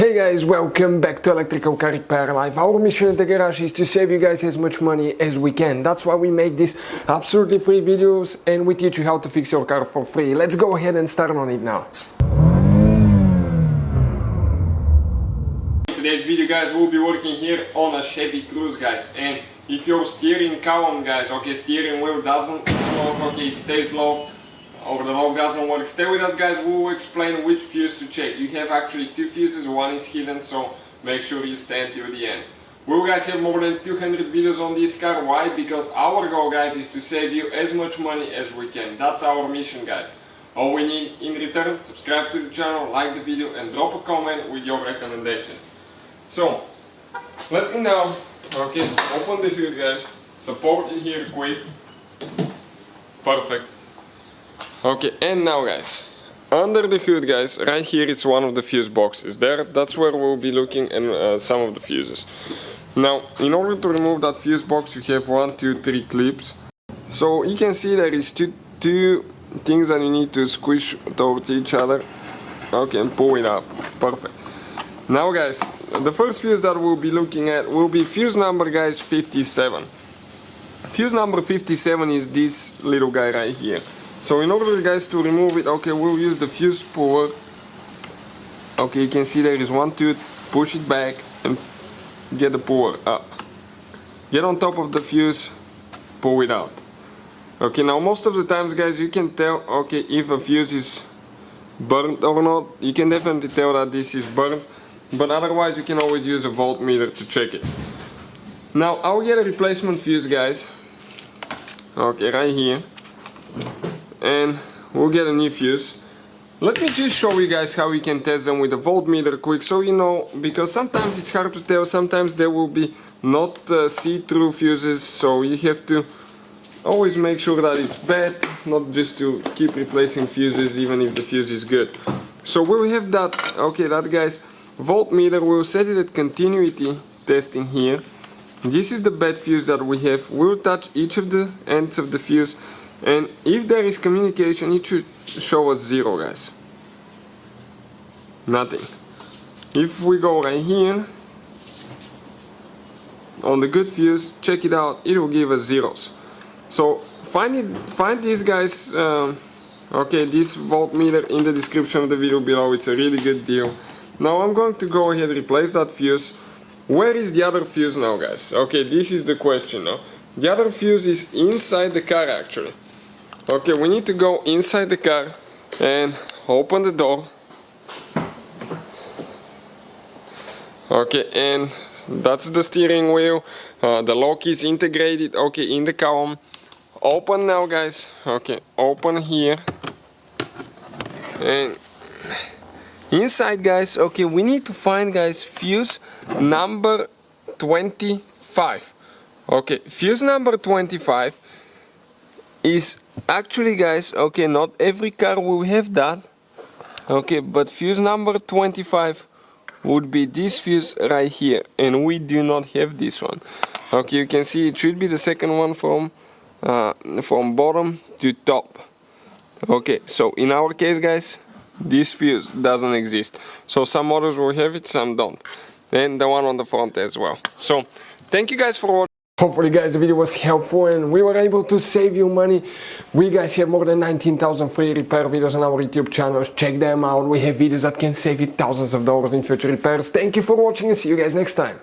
Hey guys, welcome back to Electrical Car Repair Live. Our mission at the garage is to save you guys as much money as we can. That's why we make these absolutely free videos and we teach you how to fix your car for free. Let's go ahead and start on it now. In today's video guys, we'll be working here on a Chevy Cruze guys, and if your steering column guys, steering wheel doesn't work, it stays low, or the lock doesn't work, stay with us guys. We will explain which fuse to check. You have actually two fuses, one is hidden, so make sure you stay until the end. We will guys have more than 200 videos on this car. Why? Because our goal guys is to save you as much money as we can. That's our mission guys. All we need in return, subscribe to the channel, like the video and drop a comment with your recommendations. So, let me know, open the hood guys, support it here quick, perfect. Okay, and now guys, under the hood guys, right here it's one of the fuse boxes there. That's where we'll be looking at some of the fuses. Now, in order to remove that fuse box, you have 1, 2, 3 clips. So you can see there is two things that you need to squish towards each other. Okay, and pull it up. Perfect. Now guys, the first fuse that we'll be looking at will be fuse number guys 57. Fuse number 57 is this little guy right here. So in order guys to remove it, we'll use the fuse puller. You can see there is one tooth, push it back and get the puller up. Get on top of the fuse, pull it out. Now most of the times guys you can tell if a fuse is burnt or not. You can definitely tell that this is burnt, but otherwise you can always use a voltmeter to check it. Now I'll get a replacement fuse guys, right here, and we'll get a new fuse. Let me just show you guys how we can test them with a voltmeter quick, so you know, because sometimes it's hard to tell, sometimes there will be not see-through fuses, so you have to always make sure that it's bad, not just to keep replacing fuses even if the fuse is good. So we'll have that, that guys, voltmeter, we'll set it at continuity testing here. This is the bad fuse that we have. We'll touch each of the ends of the fuse, and if there is communication, it should show us 0 guys. Nothing. If we go right here on the good fuse, check it out, it will give us zeros. So find these guys, this voltmeter in the description of the video below. It's a really good deal. Now I'm going to go ahead and replace that fuse. Where is the other fuse now guys? This is the question now. The other fuse is inside the car actually. We need to go inside the car and open the door. And that's the steering wheel. The lock is integrated in the column. Open now guys. Open here. And inside guys, we need to find guys fuse number 25. Fuse number 25 is actually guys, not every car will have that. But fuse number 25 would be this fuse right here, and we do not have this one. You can see it should be the second one from bottom to top. So in our case guys, this fuse doesn't exist. So some models will have it, some don't. And the one on the front as well. So thank you guys for watching. Hopefully guys the video was helpful and we were able to save you money. We guys have more than 19,000 free repair videos on our YouTube channels. Check them out. We have videos that can save you thousands of dollars in future repairs. Thank you for watching and see you guys next time.